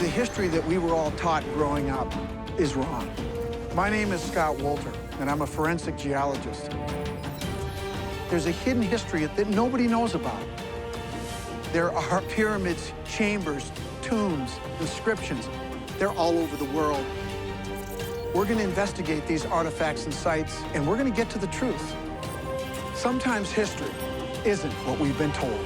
history that we were all taught growing up is wrong. My name is Scott Wolter, and I'm a forensic geologist. There's a hidden history that nobody knows about. There are pyramids, chambers, tombs, inscriptions. They're all over the world. We're going to investigate these artifacts and sites, and we're going to get to the truth. Sometimes history isn't what we've been told.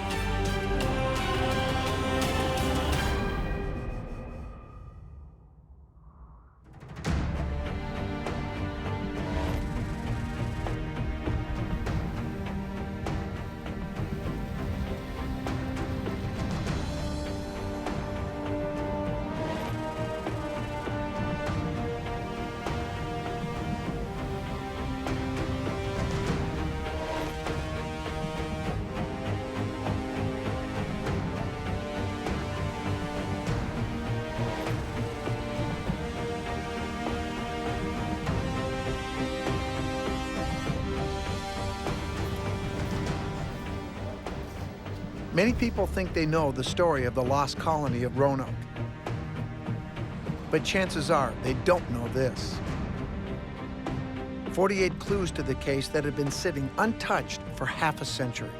Many people think they know the story of the Lost Colony of Roanoke. But chances are they don't know this. 48 clues to the case that had been sitting untouched for half a century.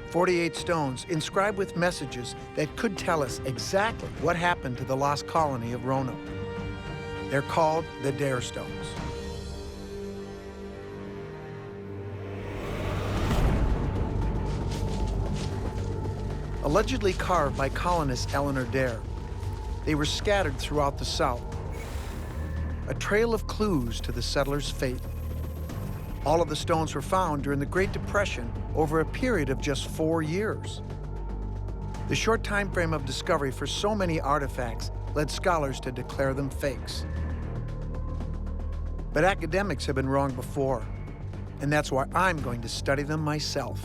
48 stones inscribed with messages that could tell us exactly what happened to the Lost Colony of Roanoke. They're called the Dare Stones. Allegedly carved by colonist Eleanor Dare, they were scattered throughout the South. A trail of clues to the settlers' fate. All of the stones were found during the Great Depression over a period of just 4 years. The short time frame of discovery for so many artifacts led scholars to declare them fakes. But academics have been wrong before, and that's why I'm going to study them myself.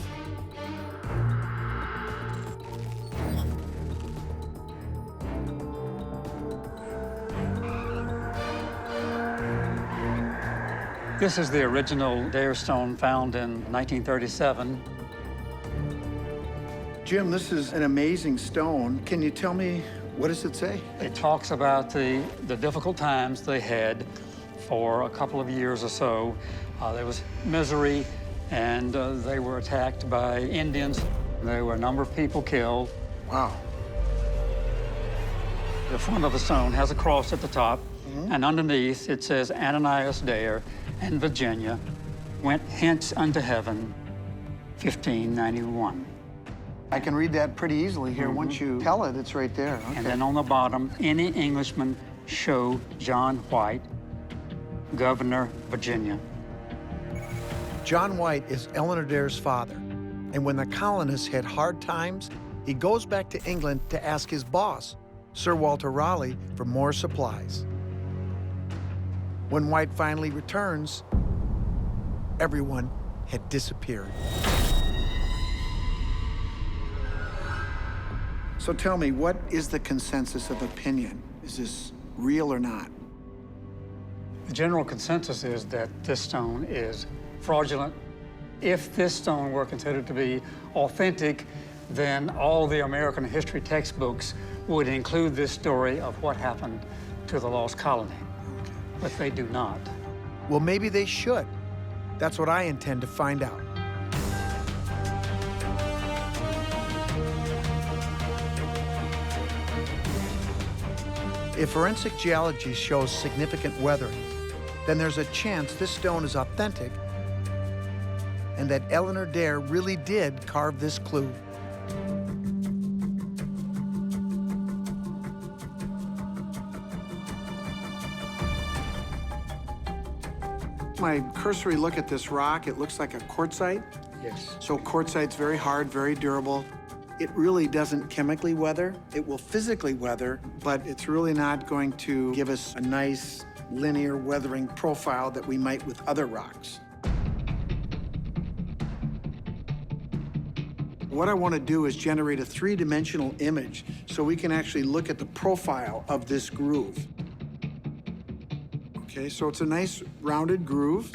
This is the original Dare stone found in 1937. Jim, this is an amazing stone. Can you tell me, what does it say? It talks about the difficult times they had for a couple of years or so. There was misery, and they were attacked by Indians. There were a number of people killed. Wow. The front of the stone has a cross at the top, and underneath it says Ananias Dare and Virginia went hence unto heaven, 1591. I can read that pretty easily here. Once you tell it, it's right there. Okay. And then on the bottom, any Englishman show John White, Governor, Virginia. John White is Eleanor Dare's father, and when the colonists hit hard times, he goes back to England to ask his boss, Sir Walter Raleigh, for more supplies. When White finally returns, everyone had disappeared. So tell me, what is the consensus of opinion? Is this real or not? The general consensus is that this stone is fraudulent. If this stone were considered to be authentic, then all the American history textbooks would include this story of what happened to the Lost Colony. But they do not. Well, maybe they should. That's what I intend to find out. If forensic geology shows significant weathering, then there's a chance this stone is authentic and that Eleanor Dare really did carve this clue. My cursory look at this rock, it looks like a quartzite. Yes. So quartzite's very hard, very durable. It really doesn't chemically weather. It will physically weather, but it's really not going to give us a nice linear weathering profile that we might with other rocks. What I want to do is generate a three-dimensional image so we can actually look at the profile of this groove. Okay, so it's a nice rounded groove,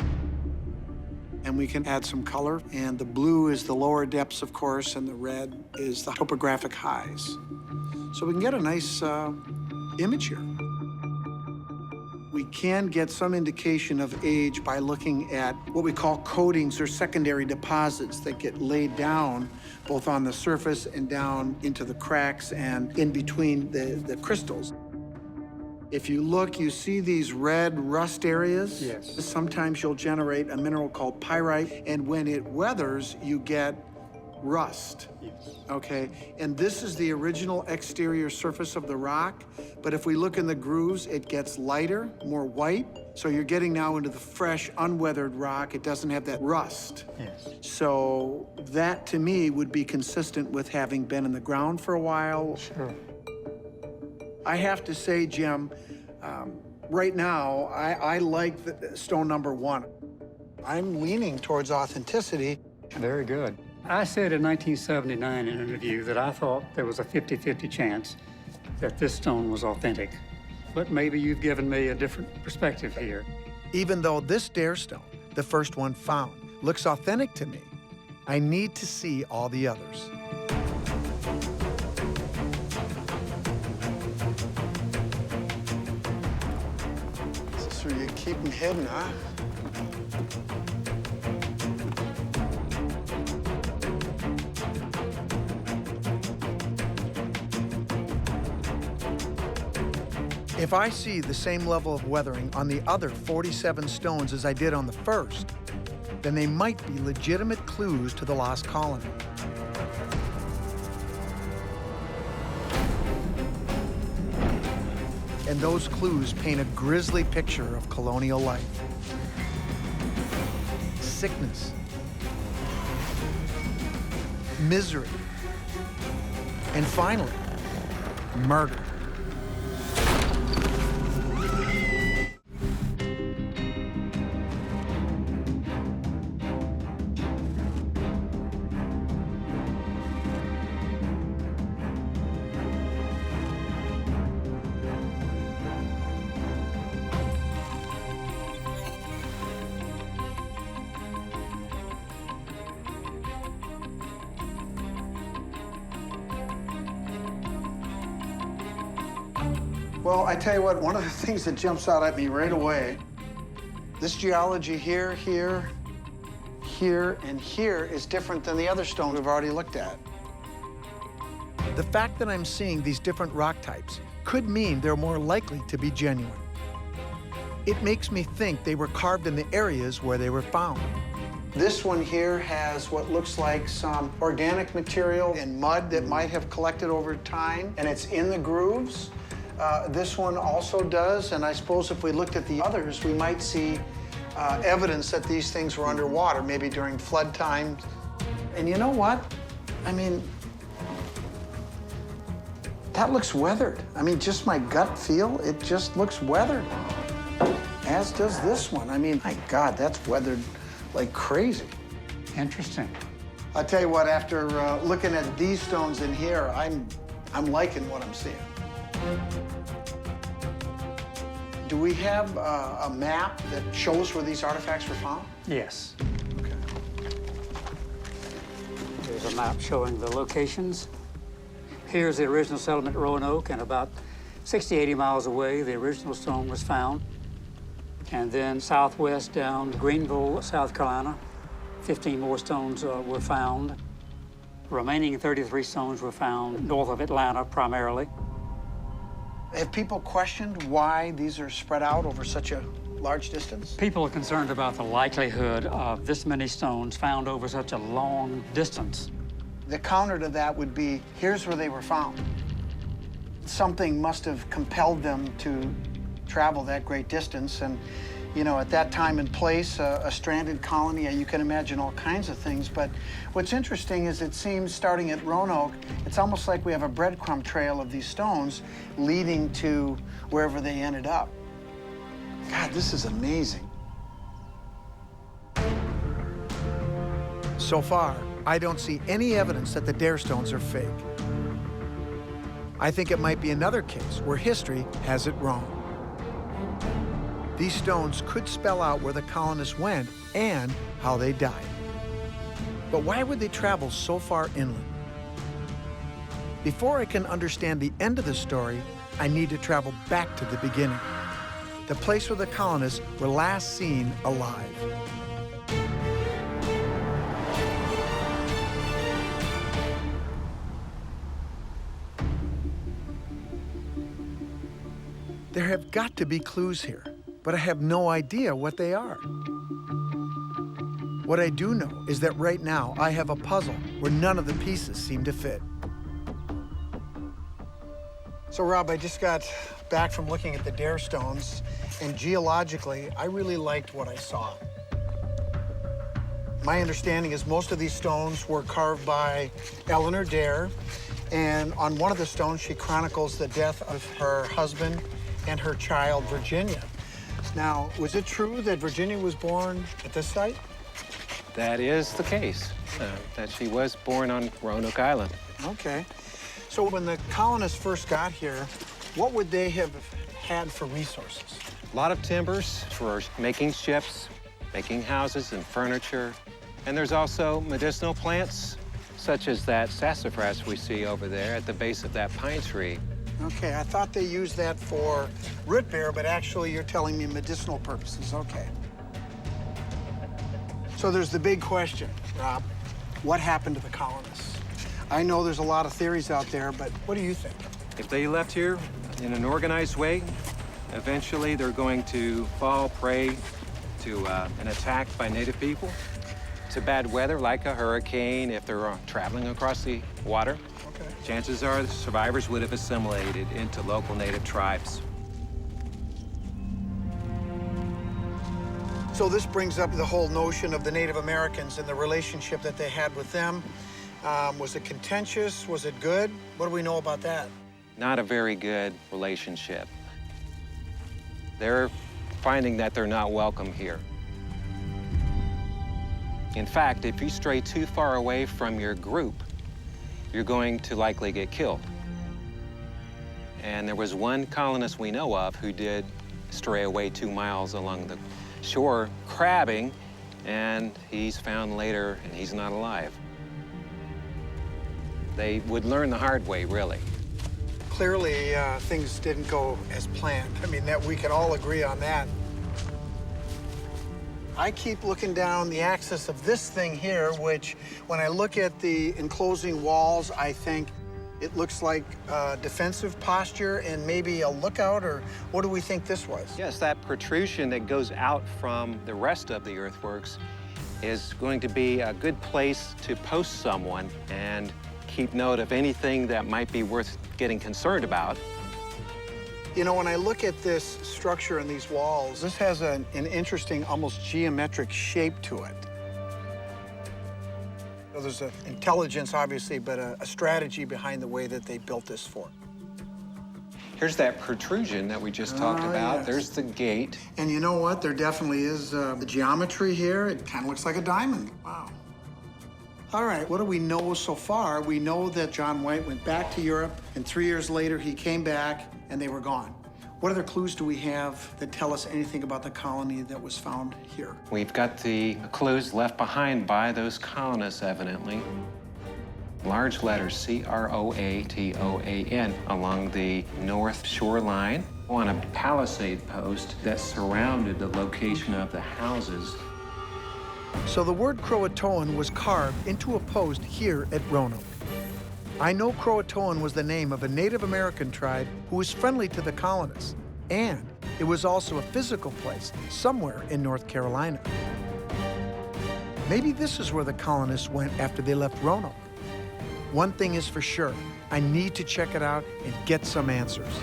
and we can add some color. And the blue is the lower depths, of course, and the red is the topographic highs. So we can get a nice image here. We can get some indication of age by looking at what we call coatings or secondary deposits that get laid down both on the surface and down into the cracks and in between the crystals. If you look, you see these red rust areas? Yes. Sometimes you'll generate a mineral called pyrite, and when it weathers, you get rust. Yes. Okay, and this is the original exterior surface of the rock, but if we look in the grooves, it gets lighter, more white, so you're getting now into the fresh, unweathered rock. It doesn't have that rust. Yes. So that, to me, would be consistent with having been in the ground for a while. Sure. I have to say, Jim, right now, I like the stone number 1. I'm leaning towards authenticity. Very good. I said in 1979 in an interview that I thought there was a 50-50 chance that this stone was authentic. But maybe you've given me a different perspective here. Even though this dare stone, the first one found, looks authentic to me, I need to see all the others. So you keep them hidden, huh? If I see the same level of weathering on the other 47 stones as I did on the first, then they might be legitimate clues to the lost colony. And those clues paint a grisly picture of colonial life. Sickness, misery, and finally, murder. Well, I tell you what, one of the things that jumps out at me right away, this geology here, here, here, and here is different than the other stones we've already looked at. The fact that I'm seeing these different rock types could mean they're more likely to be genuine. It makes me think they were carved in the areas where they were found. This one here has what looks like some organic material and mud that might have collected over time, and it's in the grooves. This one also does, and I suppose if we looked at the others, we might see evidence that these things were underwater, maybe during flood times. And you know what? I mean, that looks weathered. I mean, just my gut feel, it just looks weathered. As does this one. I mean, my God, that's weathered like crazy. Interesting. I'll tell you what, after looking at these stones in here, I'm liking what I'm seeing. Do we have a map that shows where these artifacts were found? Yes. Okay. There's a map showing the locations. Here's the original settlement, Roanoke, and about 60, 80 miles away, the original stone was found. And then southwest down to Greenville, South Carolina, 15 more stones were found. The remaining 33 stones were found north of Atlanta, primarily. Have people questioned why these are spread out over such a large distance? People are concerned about the likelihood of this many stones found over such a long distance. The counter to that would be, here's where they were found. Something must have compelled them to travel that great distance. And, you know, at that time and place, a stranded colony, you can imagine all kinds of things. But what's interesting is it seems, starting at Roanoke, it's almost like we have a breadcrumb trail of these stones leading to wherever they ended up. God, this is amazing. So far, I don't see any evidence that the Dare stones are fake. I think it might be another case where history has it wrong. These stones could spell out where the colonists went and how they died. But why would they travel so far inland? Before I can understand the end of the story, I need to travel back to the beginning, the place where the colonists were last seen alive. There have got to be clues here, but I have no idea what they are. What I do know is that right now I have a puzzle where none of the pieces seem to fit. So, Rob, I just got back from looking at the Dare stones, and geologically, I really liked what I saw. My understanding is most of these stones were carved by Eleanor Dare, and on one of the stones, she chronicles the death of her husband and her child, Virginia. Now, was it true that Virginia was born at this site? That is the case, that she was born on Roanoke Island. Okay. So when the colonists first got here, what would they have had for resources? A lot of timbers for making ships, making houses and furniture. And there's also medicinal plants, such as that sassafras we see over there at the base of that pine tree. Okay, I thought they used that for root beer, but actually you're telling me medicinal purposes. Okay. So there's the big question, Rob. What happened to the colonists? I know there's a lot of theories out there, but what do you think? If they left here in an organized way, eventually they're going to fall prey to an attack by native people, to bad weather like a hurricane if they're traveling across the water. Okay. Chances are the survivors would have assimilated into local native tribes. So this brings up the whole notion of the Native Americans and the relationship that they had with them. Was it contentious? Was it good? What do we know about that? Not a very good relationship. They're finding that they're not welcome here. In fact, if you stray too far away from your group, you're going to likely get killed. And there was one colonist we know of who did stray away 2 miles along the shore crabbing, and he's found later and he's not alive. They would learn the hard way, really. Clearly, things didn't go as planned. I mean, that we can all agree on that. I keep looking down the axis of this thing here, which, when I look at the enclosing walls, I think it looks like a defensive posture and maybe a lookout, or what do we think this was? Yes, that protrusion that goes out from the rest of the earthworks is going to be a good place to post someone and keep note of anything that might be worth getting concerned about. You know, when I look at this structure and these walls, this has an interesting, almost geometric shape to it. So there's an intelligence, obviously, but a strategy behind the way that they built this fort. Here's that protrusion that we just talked about. Yes. There's the gate. And you know what? There definitely is the geometry here. It kind of looks like a diamond. Wow. All right, what do we know so far? We know that John White went back to Europe, and 3 years later he came back, and they were gone. What other clues do we have that tell us anything about the colony that was found here? We've got the clues left behind by those colonists, evidently. Large letters, C-R-O-A-T-O-A-N, along the north shoreline on a palisade post that surrounded the location of the houses. So the word Croatoan was carved into a post here at Roanoke. I know Croatoan was the name of a Native American tribe who was friendly to the colonists, and it was also a physical place somewhere in North Carolina. Maybe this is where the colonists went after they left Roanoke. One thing is for sure, I need to check it out and get some answers.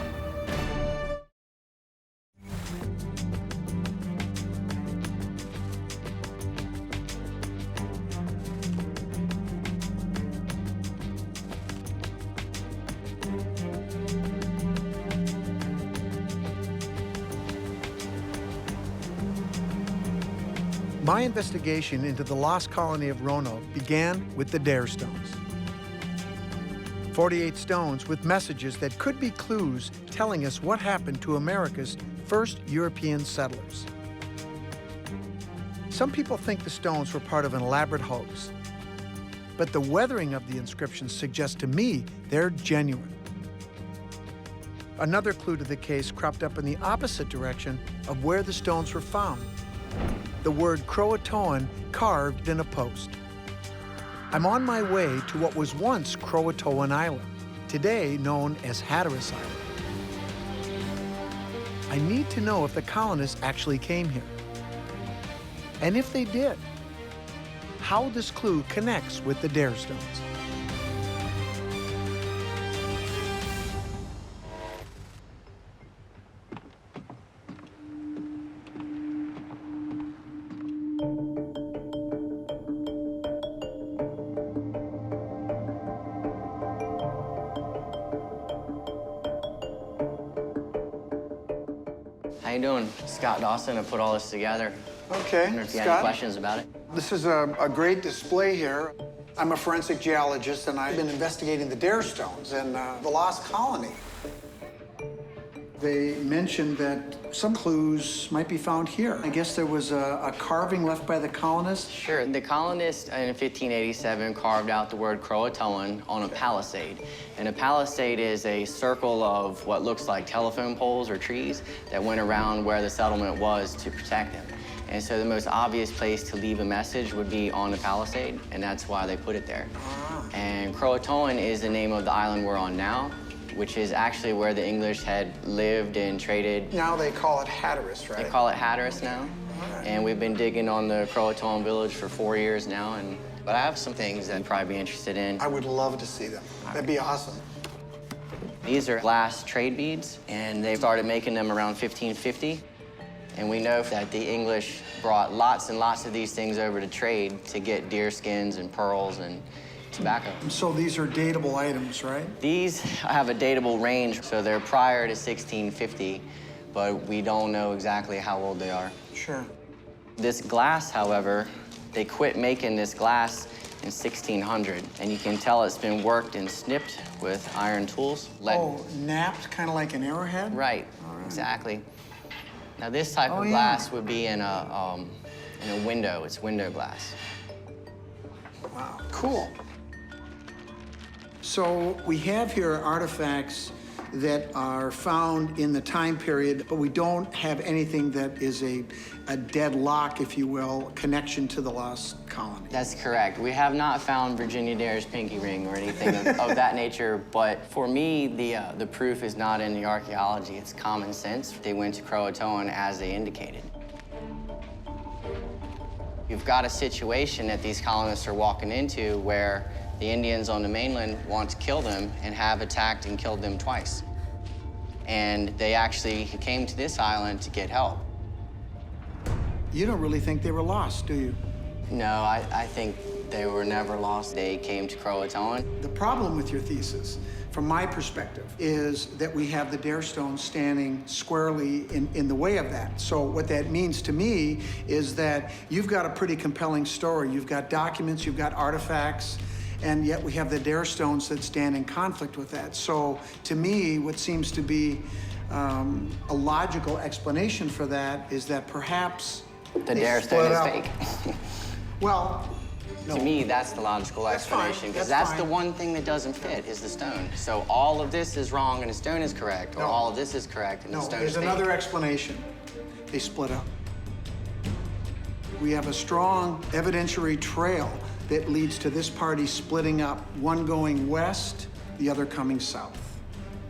My investigation into the Lost Colony of Roanoke began with the Dare stones. 48 stones with messages that could be clues telling us what happened to America's first European settlers. Some people think the stones were part of an elaborate hoax. but the weathering of the inscriptions suggests to me they're genuine. Another clue to the case cropped up in the opposite direction of where the stones were found. The word Croatoan carved in a post. I'm on my way to what was once Croatoan Island, today known as Hatteras Island. I need to know if the colonists actually came here. And if they did, how this clue connects with the Dare stones. How you doing? Scott Dawson, I put all this together. Okay, I wonder if you had any questions about it. This is a great display here. I'm a forensic geologist, and I've been investigating the Dare stones and the Lost Colony. They mentioned that some clues might be found here. I guess there was a carving left by the colonists. Sure. The colonists in 1587 carved out the word Croatoan on a palisade. And a palisade is a circle of what looks like telephone poles or trees that went around where the settlement was to protect them. And so the most obvious place to leave a message would be on the palisade, and that's why they put it there. And Croatoan is the name of the island we're on now, which is actually where the English had lived and traded. Now they call it Hatteras, right? They call it Hatteras now. And we've been digging on the Croatoan village for 4 years now. But I have some things that you'd probably be interested in. I would love to see them. That'd be awesome. These are glass trade beads, and they started making them around 1550. And we know that the English brought lots and lots of these things over to trade to get deer skins and pearls and tobacco. So these are datable items, right? These have a datable range, so they're prior to 1650, but we don't know exactly how old they are. Sure. This glass, however, they quit making this glass in 1600, and you can tell it's been worked and snipped with iron tools. Oh, napped, kind of like an arrowhead? Right, exactly. Now, this type of glass would be in a window. It's window glass. Wow, cool. So we have here artifacts that are found in the time period, but we don't have anything that is a deadlock, if you will, connection to the Lost Colony. That's correct. We have not found Virginia Dare's pinky ring or anything of that nature, but for me, the proof is not in the archaeology, it's common sense. They went to Croatoan as they indicated. You've got a situation that these colonists are walking into where the Indians on the mainland want to kill them and have attacked and killed them twice. And they actually came to this island to get help. You don't really think they were lost, do you? No, I think they were never lost. They came to Croatoan. The problem with your thesis, from my perspective, is that we have the Dare stones standing squarely in the way of that. So what that means to me is that you've got a pretty compelling story. You've got documents, you've got artifacts, and yet we have the Dare stones that stand in conflict with that. So to me, what seems to be a logical explanation for that is that perhaps the Dare stone is fake. Well, no. To me, that's the logical explanation, because that's the one thing that doesn't fit, is the stone. So all of this is wrong and the stone is correct, or all of this is correct and the stone is fake. There's another explanation. They split up. We have a strong evidentiary trail that leads to this party splitting up, one going west, the other coming south.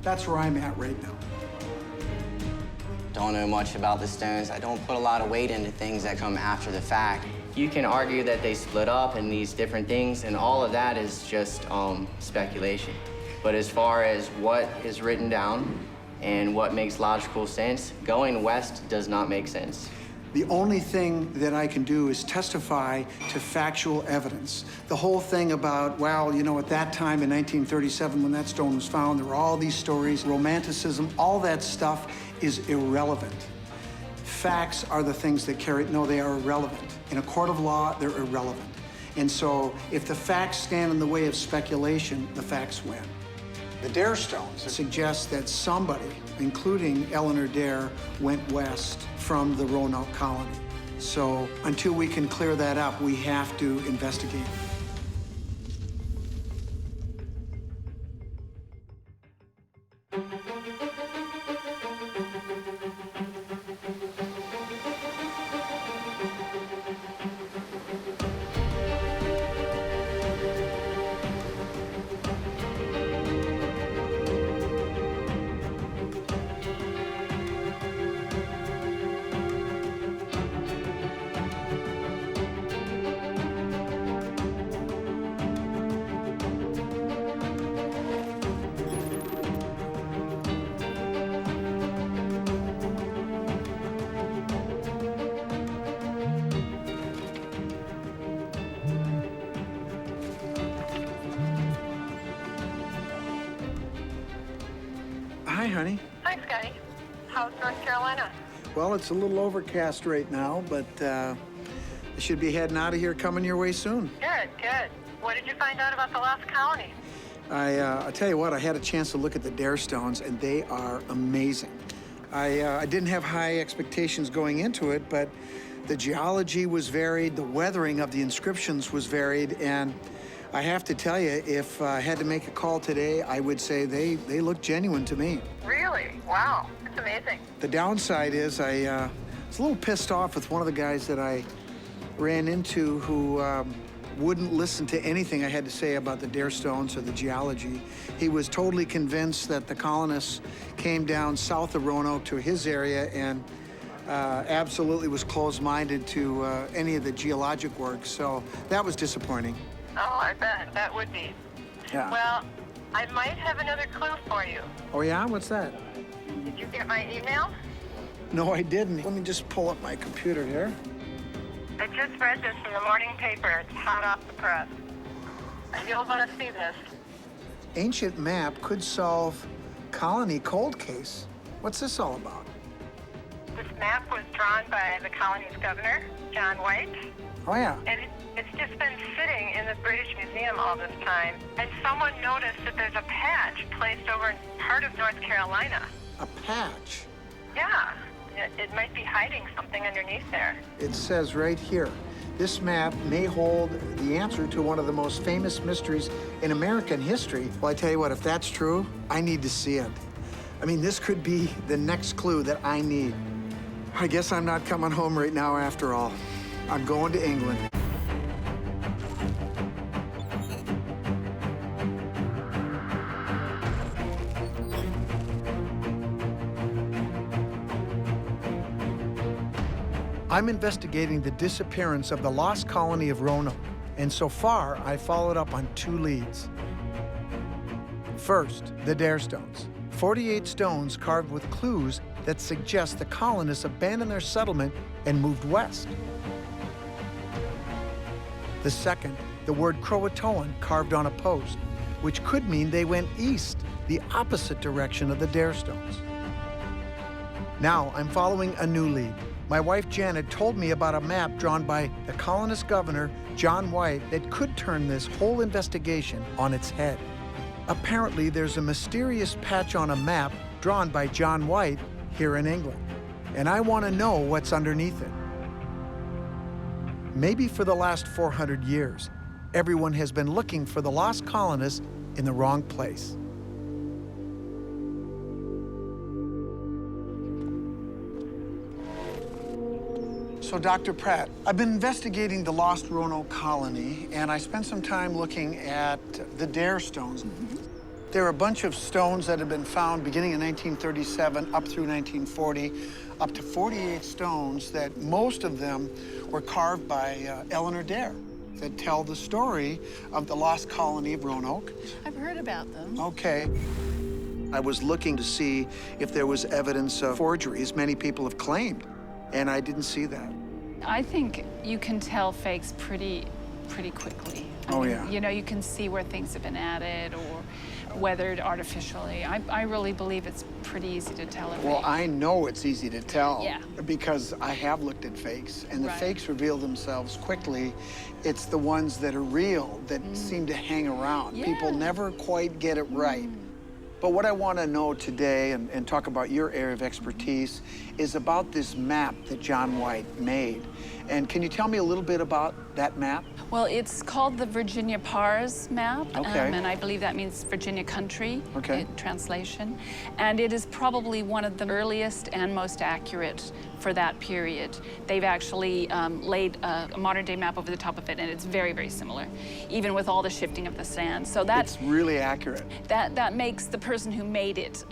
That's where I'm at right now. Don't know much about the stones. I don't put a lot of weight into things that come after the fact. You can argue that they split up and these different things, and all of that is just speculation. But as far as what is written down and what makes logical sense, going west does not make sense. The only thing that I can do is testify to factual evidence. The whole thing about, well, you know, at that time in 1937 when that stone was found, there were all these stories, romanticism, all that stuff is irrelevant. Facts are the things that carry, no, they are irrelevant. In a court of law, they're irrelevant. And so if the facts stand in the way of speculation, the facts win. The Dare stones suggest that somebody, including Eleanor Dare, went west from the Roanoke colony. So until we can clear that up, we have to investigate. honey. Hi, Scotty. How's North Carolina? Well, it's a little overcast right now, but I should be heading out of here coming your way soon. Good, good. What did you find out about the Lost Colony? I'll tell you what, I had a chance to look at the Dare Stones, and they are amazing. I didn't have high expectations going into it, but the geology was varied, the weathering of the inscriptions was varied, and I have to tell you, if I had to make a call today, I would say they look genuine to me. Really? Wow, that's amazing. The downside is I was a little pissed off with one of the guys that I ran into who wouldn't listen to anything I had to say about the Dare Stones or the geology. He was totally convinced that the colonists came down south of Roanoke to his area and absolutely was closed-minded to any of the geologic work, so that was disappointing. Oh, I bet. That would be. Yeah. Well, I might have another clue for you. Oh, yeah? What's that? Did you get my email? No, I didn't. Let me just pull up my computer here. I just read this in the morning paper. It's hot off the press. You'll want to see this. Ancient map could solve colony cold case. What's this all about? This map was drawn by the colony's governor, John White, Oh, yeah. and it's just been sitting in the British Museum all this time. And someone noticed that there's a patch placed over in part of North Carolina. A patch. Yeah, it might be hiding something underneath there. It says right here, this map may hold the answer to one of the most famous mysteries in American history. Well, I tell you what, if that's true, I need to see it. I mean, this could be the next clue that I need. I guess I'm not coming home right now after all. I'm going to England. I'm investigating the disappearance of the Lost Colony of Roanoke, and so far, I followed up on 2 leads. First, the Dare Stones. 48 stones carved with clues that suggest the colonists abandoned their settlement and moved west. The second, the word Croatoan carved on a post, which could mean they went east, the opposite direction of the Dare Stones. Now, I'm following a new lead. My wife Janet told me about a map drawn by the colonist governor, John White, that could turn this whole investigation on its head. Apparently, there's a mysterious patch on a map drawn by John White here in England, and I want to know what's underneath it. Maybe for the last 400 years, everyone has been looking for the lost colonists in the wrong place. So, Dr. Pratt, I've been investigating the lost Roanoke colony, and I spent some time looking at the Dare Stones. There are a bunch of stones that have been found beginning in 1937 up through 1940, up to 48 stones that most of them were carved by Eleanor Dare that tell the story of the lost colony of Roanoke. I've heard about them. Okay. I was looking to see if there was evidence of forgeries many people have claimed, and I didn't see that. I think you can tell fakes pretty quickly. I mean, yeah. You know, you can see where things have been added or weathered artificially. I really believe it's pretty easy to tell a fake. Well, I know it's easy to tell because I have looked at fakes, and the fakes reveal themselves quickly. It's the ones that are real that seem to hang around. Yeah. People never quite get it right. But what I want to know today, and talk about your area of expertise, is about this map that John White made. And can you tell me a little bit about that map? Well, it's called the Virginia Pars map, Okay. and I believe that means Virginia country Okay. in translation. And it is probably one of the earliest and most accurate for that period. They've actually laid a modern-day map over the top of it, and it's very, very similar, even with all the shifting of the sand. So that's It's really accurate. that makes the person who made it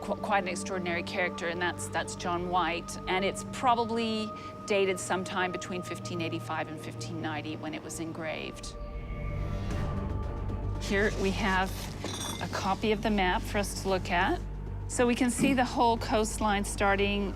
quite an extraordinary character, and that's John White. And it's probably dated sometime between 1585 and 1590 when it was engraved. Here we have a copy of the map for us to look at. So we can see the whole coastline starting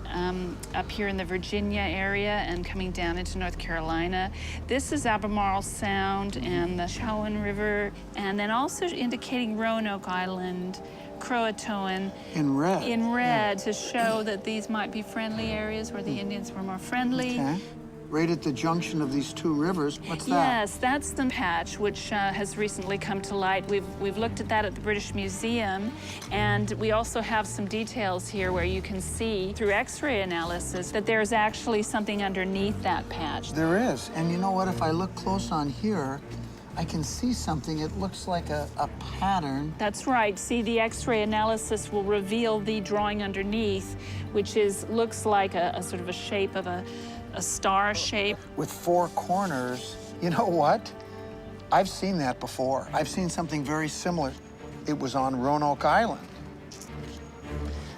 up here in the Virginia area and coming down into North Carolina. This is Albemarle Sound and the Chowan River, and then also indicating Roanoke Island Croatoan In red. to show that these might be friendly areas where the Indians were more friendly. Okay. Right at the junction of these two rivers. What's that? Yes, that's the patch which has recently come to light. We've looked at that at the British Museum, and we also have some details here where you can see through X-ray analysis that there's actually something underneath that patch. There is. And you know what? If I look close on here, I can see something. It looks like a pattern. That's right. See, the X-ray analysis will reveal the drawing underneath, which looks like a sort of a shape of a star shape. With four corners. You know what? I've seen that before. I've seen something very similar. It was on Roanoke Island.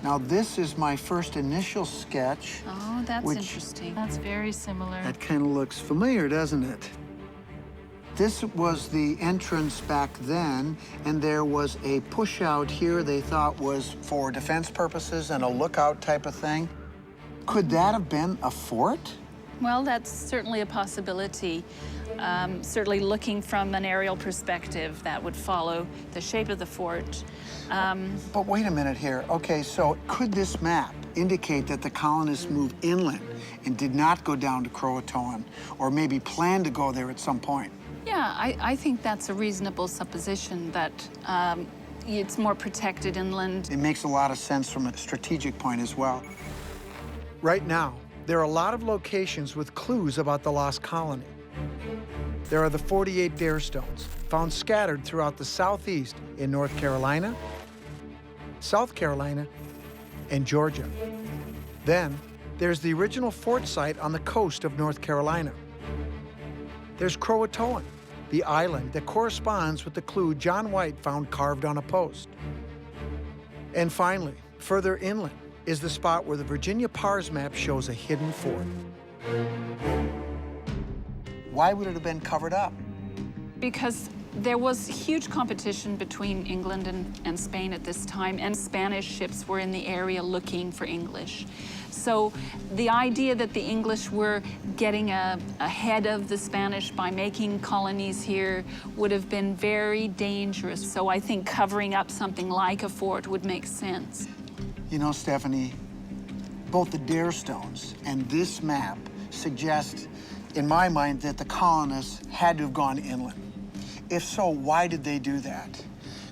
Now, this is my first initial sketch. Oh, that's interesting. That's very similar. That kind of looks familiar, doesn't it? This was the entrance back then, and there was a push-out here they thought was for defense purposes and a lookout type of thing. Could that have been a fort? Well, that's certainly a possibility. Certainly looking from an aerial perspective, that would follow the shape of the fort. But wait a minute here. Okay, so could this map indicate that the colonists moved inland and did not go down to Croatoan, or maybe planned to go there at some point? Yeah, I think that's a reasonable supposition that it's more protected inland. It makes a lot of sense from a strategic point as well. Right now, there are a lot of locations with clues about the lost colony. There are the 48 dare stones, found scattered throughout the southeast in North Carolina, South Carolina, and Georgia. Then, there's the original fort site on the coast of North Carolina. There's Croatoan, the island that corresponds with the clue John White found carved on a post. And finally, further inland, is the spot where the Virginia Pars map shows a hidden fort. Why would it have been covered up? Because there was huge competition between England and Spain at this time, and Spanish ships were in the area looking for English. So the idea that the English were getting ahead of the Spanish by making colonies here would have been very dangerous. So I think covering up something like a fort would make sense. You know, Stephanie, both the dare stones and this map suggest, in my mind, that the colonists had to have gone inland. If so, why did they do that?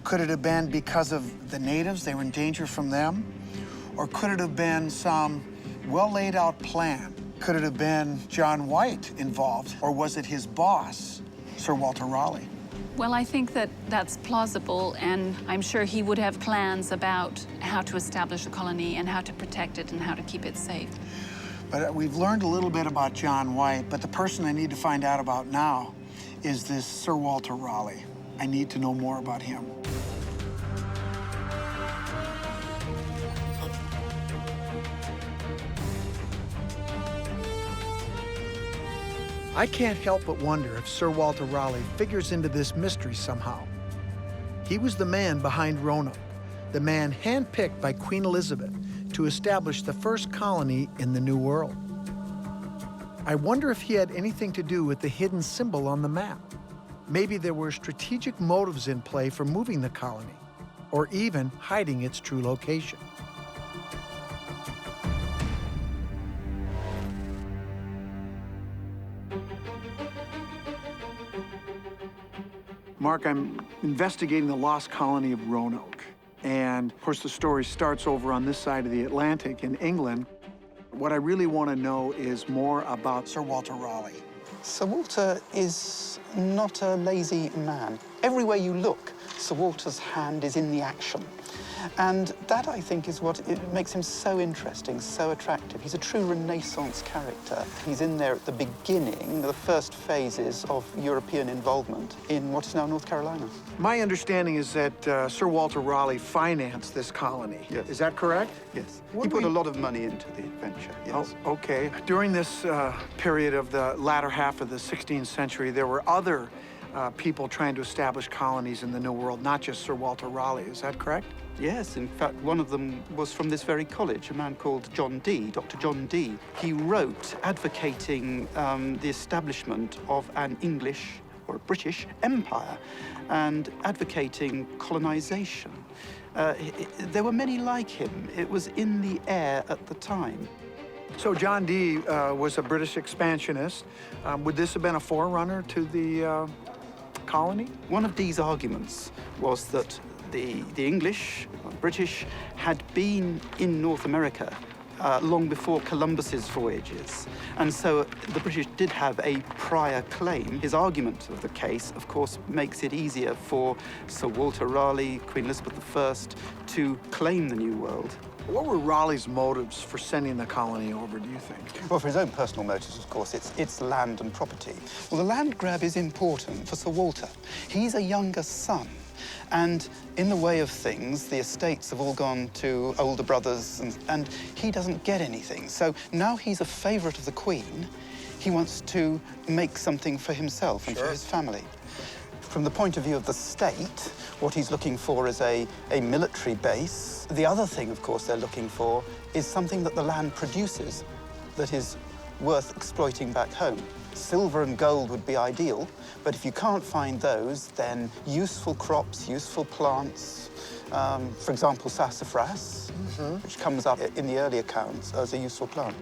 Could it have been because of the natives, they were in danger from them? Or could it have been some well-laid-out plan? Could it have been John White involved, or was it his boss, Sir Walter Raleigh? Well, I think that that's plausible, and I'm sure he would have plans about how to establish a colony and how to protect it and how to keep it safe. But we've learned a little bit about John White, but the person I need to find out about now is this Sir Walter Raleigh. I need to know more about him. I can't help but wonder if Sir Walter Raleigh figures into this mystery somehow. He was the man behind Roanoke, the man handpicked by Queen Elizabeth to establish the first colony in the New World. I wonder if he had anything to do with the hidden symbol on the map. Maybe there were strategic motives in play for moving the colony, or even hiding its true location. Mark, I'm investigating the lost colony of Roanoke. And, of course, the story starts over on this side of the Atlantic in England. What I really want to know is more about Sir Walter Raleigh. Sir Walter is not a lazy man. Everywhere you look, Sir Walter's hand is in the action. And that, I think, is what makes him so interesting, so attractive. He's a true Renaissance character. He's in there at the beginning, the first phases of European involvement in what is now North Carolina. My understanding is that Sir Walter Raleigh financed this colony. Yes. Is that correct? Yes. What He put we- a lot of money into the adventure, yes. Oh, okay. During this period of the latter half of the 16th century, there were other people trying to establish colonies in the New World, not just Sir Walter Raleigh. Is that correct? Yes, in fact, one of them was from this very college, a man called John Dee, Dr. John Dee. He wrote advocating the establishment of an English or a British empire and advocating colonization. There were many like him. It was in the air at the time. So John Dee was a British expansionist. Would this have been a forerunner to the colony? One of Dee's arguments was that the English, British, had been in North America long before Columbus's voyages. And so the British did have a prior claim. His argument of the case, of course, makes it easier for Sir Walter Raleigh, Queen Elizabeth I, to claim the New World. What were Raleigh's motives for sending the colony over, do you think? Well, for his own personal motives, of course, it's land and property. Well, the land grab is important for Sir Walter. He's a younger son. And in the way of things, the estates have all gone to older brothers, and he doesn't get anything. So now he's a favourite of the Queen. He wants to make something for himself and for his family. From the point of view of the state, what he's looking for is a military base. The other thing, of course, they're looking for is something that the land produces that is worth exploiting back home. Silver and gold would be ideal, but if you can't find those, then useful crops, useful plants, for example, sassafras, which comes up in the early accounts as a useful plant.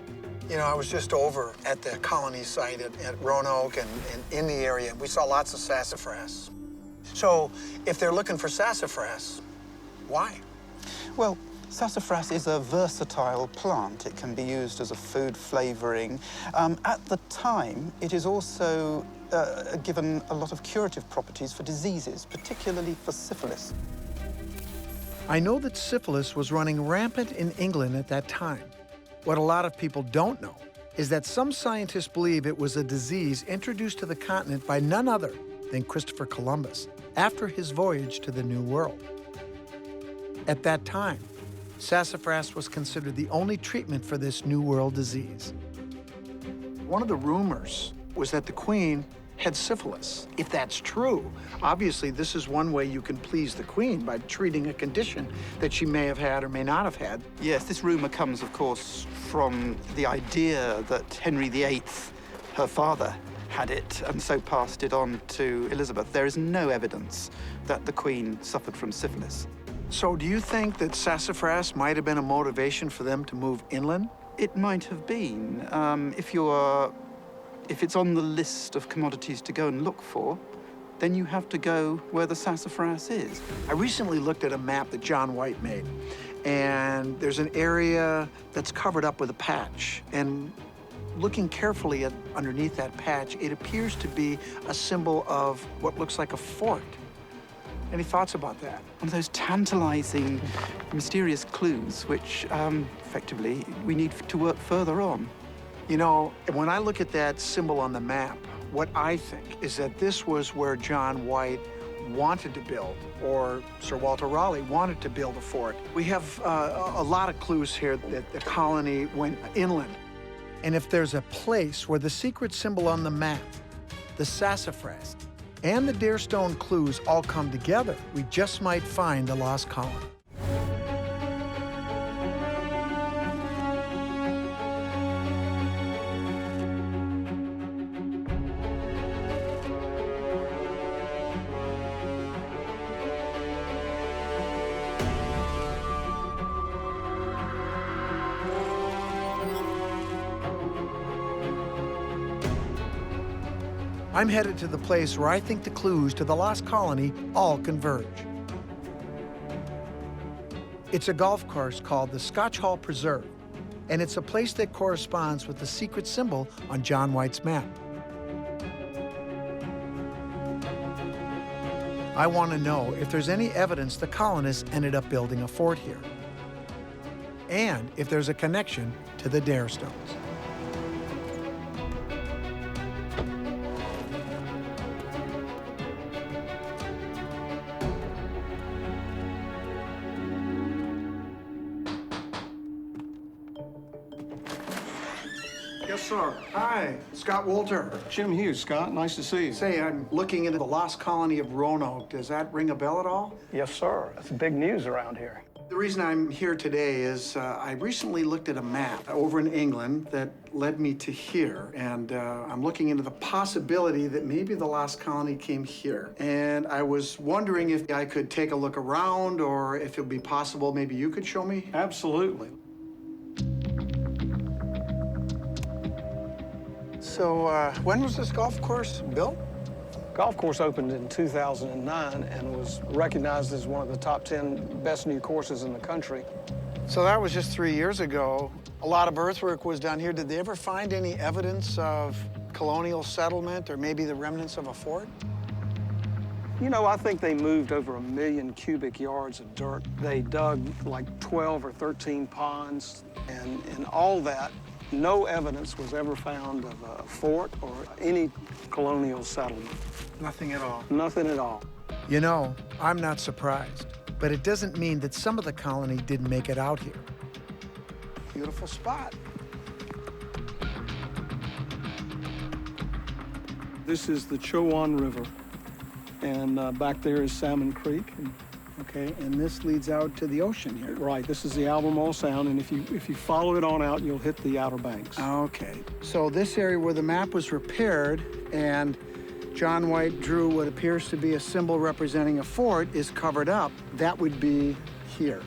You know, I was just over at the colony site at Roanoke and in the area. We saw lots of sassafras. So if they're looking for sassafras, why? Well, sassafras is a versatile plant. It can be used as a food flavoring. At the time, it is also given a lot of curative properties for diseases, particularly for syphilis. I know that syphilis was running rampant in England at that time. What a lot of people don't know is that some scientists believe it was a disease introduced to the continent by none other than Christopher Columbus after his voyage to the New World. At that time, sassafras was considered the only treatment for this New World disease. One of the rumors was that the Queen had syphilis. If that's true, obviously this is one way you can please the Queen, by treating a condition that she may have had or may not have had. Yes, this rumor comes, of course, from the idea that Henry VIII, her father, had it and so passed it on to Elizabeth. There is no evidence that the Queen suffered from syphilis. So do you think that sassafras might have been a motivation for them to move inland? It might have been. If it's on the list of commodities to go and look for, then you have to go where the sassafras is. I recently looked at a map that John White made, and there's an area that's covered up with a patch. And looking carefully underneath that patch, it appears to be a symbol of what looks like a fort. Any thoughts about that? One of those tantalizing, mysterious clues, which, effectively, we need to work further on. You know, when I look at that symbol on the map, what I think is that this was where John White wanted to build, or Sir Walter Raleigh wanted to build a fort. We have a lot of clues here that the colony went inland. And if there's a place where the secret symbol on the map, the sassafras, and the Darestone clues all come together, we just might find the lost colony. I'm headed to the place where I think the clues to the lost colony all converge. It's a golf course called the Scotch Hall Preserve, and it's a place that corresponds with the secret symbol on John White's map. I want to know if there's any evidence the colonists ended up building a fort here, and if there's a connection to the Darestones. Yes, sir. Hi, Scott Wolter. Jim Hughes, Scott. Nice to see you. Say, I'm looking into the Lost Colony of Roanoke. Does that ring a bell at all? Yes, sir. That's big news around here. The reason I'm here today is I recently looked at a map over in England that led me to here, and I'm looking into the possibility that maybe the Lost Colony came here. And I was wondering if I could take a look around, or if it would be possible maybe you could show me. Absolutely. So when was this golf course built? Golf course opened in 2009 and was recognized as one of the top 10 best new courses in the country. So that was just 3 years ago. A lot of earthwork was done here. Did they ever find any evidence of colonial settlement or maybe the remnants of a fort? You know, I think they moved over 1 million cubic yards of dirt. They dug like 12 or 13 ponds, and in all that, no evidence was ever found of a fort or any colonial settlement. Nothing at all. Nothing at all. You know, I'm not surprised, but it doesn't mean that some of the colony didn't make it out here. Beautiful spot. This is the Croatoan River, and back there is Salmon Creek. Okay, and this leads out to the ocean here. Right, this is the Albemarle Sound, and if you follow it on out, you'll hit the Outer Banks. Okay, so this area where the map was repaired and John White drew what appears to be a symbol representing a fort is covered up, that would be here.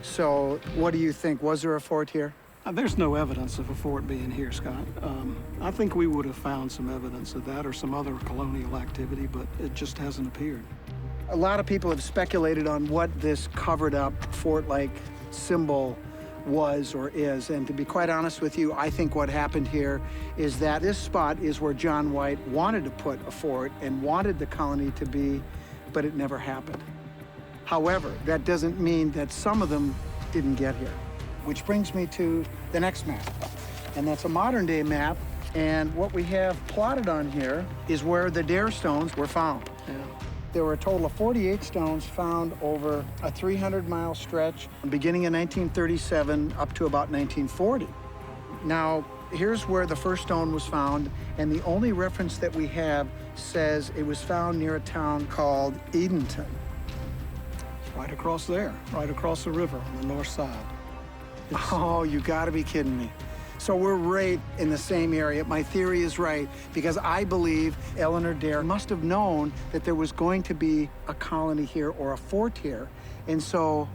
So what do you think? Was there a fort here? There's no evidence of a fort being here, Scott. I think we would have found some evidence of that or some other colonial activity, but it just hasn't appeared. A lot of people have speculated on what this covered up fort-like symbol was or is, and to be quite honest with you, I think what happened here is that this spot is where John White wanted to put a fort and wanted the colony to be, but it never happened. However, that doesn't mean that some of them didn't get here. Which brings me to the next map, and that's a modern-day map, and what we have plotted on here is where the Dare stones were found. Yeah. There were a total of 48 stones found over a 300-mile stretch, beginning in 1937 up to about 1940. Now, here's where the first stone was found, and the only reference that we have says it was found near a town called Edenton. It's right across there, right across the river on the north side. Oh, you gotta be kidding me. So we're right in the same area. My theory is right, because I believe Eleanor Dare must have known that there was going to be a colony here or a fort here. And so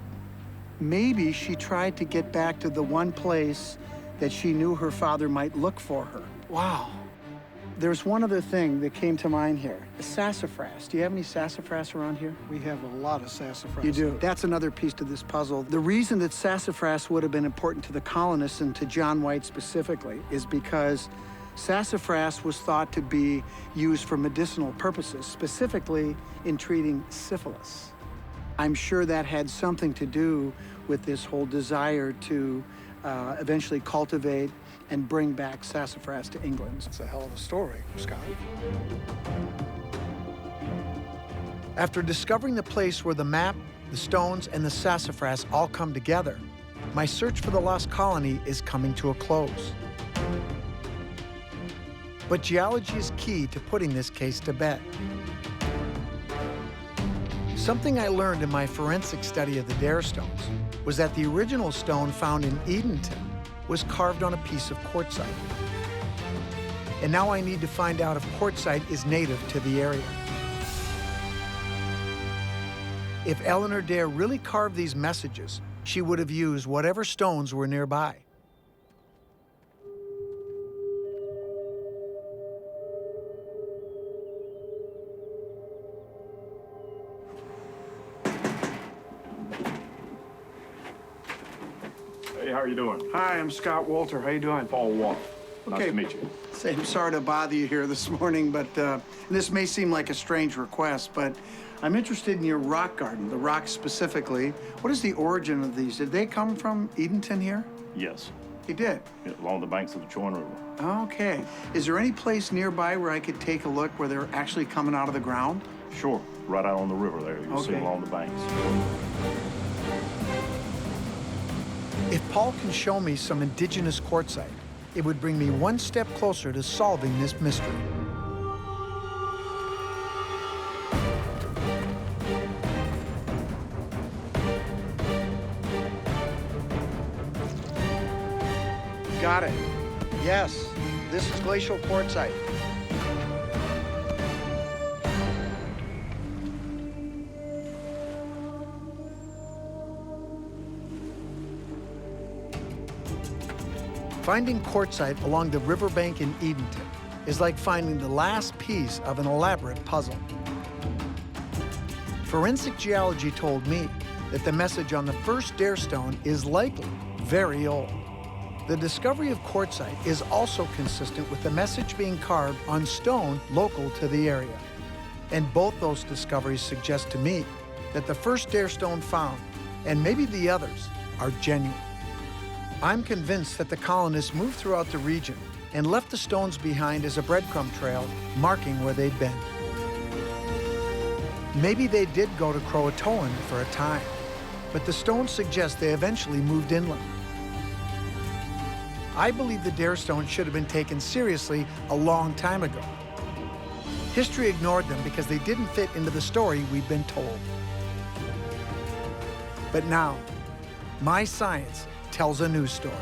maybe she tried to get back to the one place that she knew her father might look for her. Wow. There's one other thing that came to mind here. Sassafras. Do you have any sassafras around here? We have a lot of sassafras. You do. That's another piece to this puzzle. The reason that sassafras would have been important to the colonists and to John White specifically is because sassafras was thought to be used for medicinal purposes, specifically in treating syphilis. I'm sure that had something to do with this whole desire to eventually cultivate and bring back sassafras to England. It's a hell of a story, Scott. After discovering the place where the map, the stones, and the sassafras all come together, my search for the lost colony is coming to a close. But geology is key to putting this case to bed. Something I learned in my forensic study of the Dare stones was that the original stone found in Edenton was carved on a piece of quartzite. And now I need to find out if quartzite is native to the area. If Eleanor Dare really carved these messages, she would have used whatever stones were nearby. Hey, how are you doing? Hi, I'm Scott Wolter. How you doing? Paul Walker. Nice to meet you. I'm sorry to bother you here this morning, but this may seem like a strange request, but I'm interested in your rock garden, the rocks specifically. What is the origin of these? Did they come from Edenton here? Yes, They did? along the banks of the Choin River. Okay. Is there any place nearby where I could take a look where they're actually coming out of the ground? Sure, right out on the river there. You can see Okay. them along the banks. If Paul can show me some indigenous quartzite, it would bring me one step closer to solving this mystery. got it. Yes, this is glacial quartzite. Finding quartzite along the riverbank in Edenton is like finding the last piece of an elaborate puzzle. Forensic geology told me that the message on the first dare stone is likely very old. The discovery of quartzite is also consistent with the message being carved on stone local to the area. And both those discoveries suggest to me that the first dare stone found, and maybe the others, are genuine. I'm convinced that the colonists moved throughout the region and left the stones behind as a breadcrumb trail marking where they'd been. Maybe they did go to Croatoan for a time, but the stones suggest they eventually moved inland. I believe the dare stones should have been taken seriously a long time ago. History ignored them because they didn't fit into the story we've been told. But now, my science tells a new story.